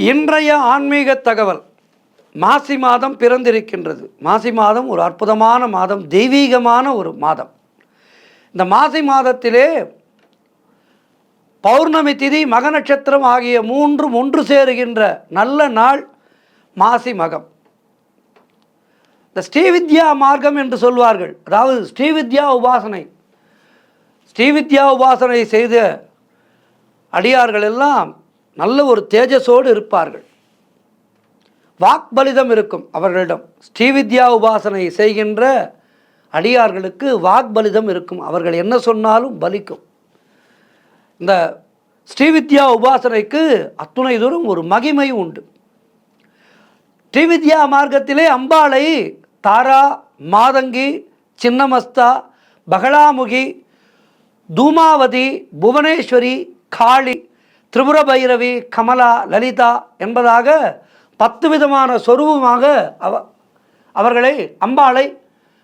இன்றைய ஆன்மீக தகவல். மாசி மாதம் பிறந்திருக்கின்றது. மாசி மாதம் ஒரு அற்புதமான மாதம், தெய்வீகமான ஒரு மாதம். இந்த மாசி மாதத்திலே பௌர்ணமி திதி, மக நட்சத்திரம் ஆகிய மூன்றும் ஒன்று சேருகின்ற நல்ல நாள் மாசி மகம். இந்த ஸ்ரீவித்யா மார்க்கம் என்று சொல்வார்கள். அதாவது ஸ்ரீவித்யா உபாசனை. ஸ்ரீவித்யா உபாசனை செய்த அடியார்கள் எல்லாம் நல்ல ஒரு தேஜஸோடு இருப்பார்கள். வாக்பலிதம் இருக்கும் அவர்களிடம். ஸ்ரீவித்யா உபாசனை செய்கின்ற அடியார்களுக்கு வாக்பலிதம் இருக்கும். அவர்கள் என்ன சொன்னாலும் பலிக்கும். இந்த ஸ்ரீவித்யா உபாசனைக்கு அத்துணை தூரம் ஒரு மகிமை உண்டு. ஸ்ரீவித்யா மார்க்கத்திலே அம்பாளை தாரா, மாதங்கி, சின்னமஸ்தா, பகலாமுகி, தூமாவதி, புவனேஸ்வரி, காளி, திரிபுர பைரவி, கமலா, லலிதா என்பதாக 10 விதமான சொரூபமாக அவர்களை அம்பாளை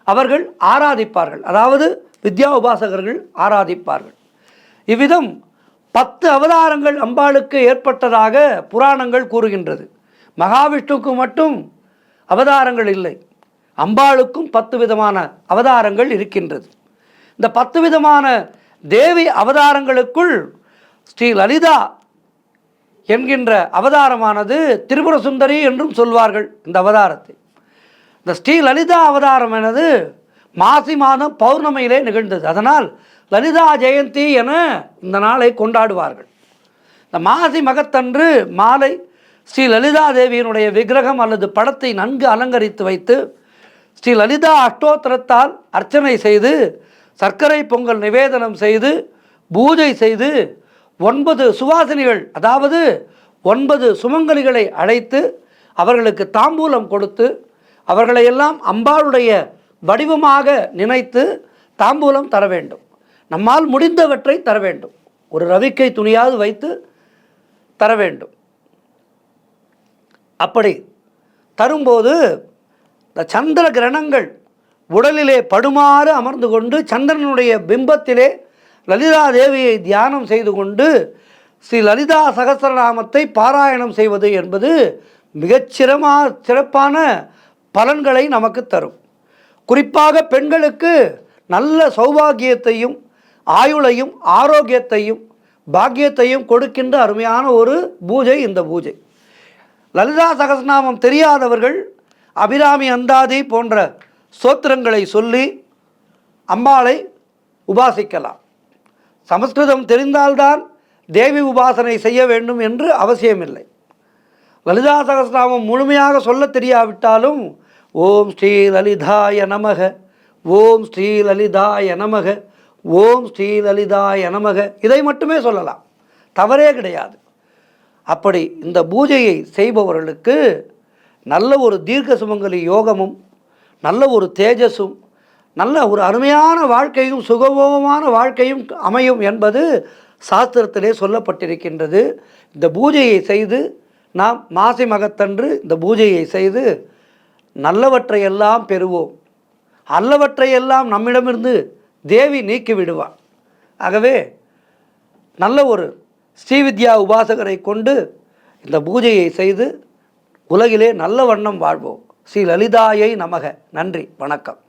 அவர்கள் ஆராதிப்பார்கள். அதாவது வித்யா உபாசகர்கள் ஆராதிப்பார்கள். இவ்விதம் 10 அவதாரங்கள் அம்பாளுக்கு ஏற்பட்டதாக புராணங்கள் கூறுகின்றது. மகாவிஷ்ணுவுக்கு மட்டும் அவதாரங்கள் இல்லை, அம்பாளுக்கும் 10 விதமான அவதாரங்கள் இருக்கின்றது. இந்த 10 விதமான தேவி அவதாரங்களுக்குள் ஸ்ரீ லலிதா என்கின்ற அவதாரமானது திரிபுர சுந்தரி என்றும் சொல்வார்கள். இந்த அவதாரத்தை, இந்த ஸ்ரீ லலிதா அவதாரம் எனது மாசி மாதம் பௌர்ணமியிலே நிகழ்ந்தது. அதனால் லலிதா ஜெயந்தி என இந்த நாளை கொண்டாடுவார்கள். இந்த மாசி மகத்தன்று மாலை ஸ்ரீ லலிதா தேவியினுடைய விக்கிரகம் அல்லது படத்தை நன்கு அலங்கரித்து வைத்து ஸ்ரீ லலிதா அஷ்டோத்திரத்தால் அர்ச்சனை செய்து சர்க்கரை பொங்கல் நிவேதனம் செய்து பூஜை செய்து 9 சுவாசினிகள், அதாவது 9 சுமங்கலிகளை அழைத்து அவர்களுக்கு தாம்பூலம் கொடுத்து அவர்களையெல்லாம் அம்பாளுடைய வடிவமாக நினைத்து தாம்பூலம் தர வேண்டும். நம்மால் முடிந்தவற்றை தர வேண்டும். ஒரு ரவிக்கை துணியாவது வைத்து தர வேண்டும். அப்படி தரும்போது இந்த சந்திர கிரணங்கள் உடலிலே படுமாறு அமர்ந்து கொண்டு சந்திரனுடைய பிம்பத்திலே லலிதா தேவியை தியானம் செய்து கொண்டு ஸ்ரீ லலிதா சகஸ்ரநாமத்தை பாராயணம் செய்வது என்பது சிறப்பான பலன்களை நமக்கு தரும். குறிப்பாக பெண்களுக்கு நல்ல சௌபாகியத்தையும் ஆயுளையும் ஆரோக்கியத்தையும் பாக்கியத்தையும் கொடுக்கின்ற அருமையான ஒரு பூஜை இந்த பூஜை. லலிதா சகஸ்ரநாமம் தெரியாதவர்கள் அபிராமி அந்தாதி போன்ற ஸ்தோத்திரங்களை சொல்லி அம்பாளை உபாசிக்கலாம். சமஸ்கிருதம் தெரிந்தால்தான் தேவி உபாசனை செய்ய வேண்டும் என்று அவசியமில்லை. லலிதா சகஸ்ரநாமம் முழுமையாக சொல்ல தெரியாவிட்டாலும் ஓம் ஸ்ரீ லலிதாய நமக, ஓம் ஸ்ரீ லலிதாய நமக, ஓம் ஸ்ரீ லலிதாய நமக, இதை மட்டுமே சொல்லலாம், தவறே கிடையாது. அப்படி இந்த பூஜையை செய்பவர்களுக்கு நல்ல ஒரு தீர்க்க சுமங்கலி யோகமும் நல்ல ஒரு தேஜஸும் நல்ல ஒரு அருமையான வாழ்க்கையும் சுகபோகமான வாழ்க்கையும் அமையும் என்பது சாஸ்திரத்திலே சொல்லப்பட்டிருக்கின்றது. இந்த பூஜையை செய்து நாம் மாசி மகத்தன்று இந்த பூஜையை செய்து நல்லவற்றையெல்லாம் பெறுவோம். அல்லவற்றையெல்லாம் நம்மிடமிருந்து தேவி நீக்கி விடுவார். ஆகவே நல்ல ஒரு ஸ்ரீவித்யா உபாசகரை கொண்டு இந்த பூஜையை செய்து உலகிலே நல்ல வண்ணம் வாழ்வோம். ஸ்ரீ லலிதாயை நமக. நன்றி, வணக்கம்.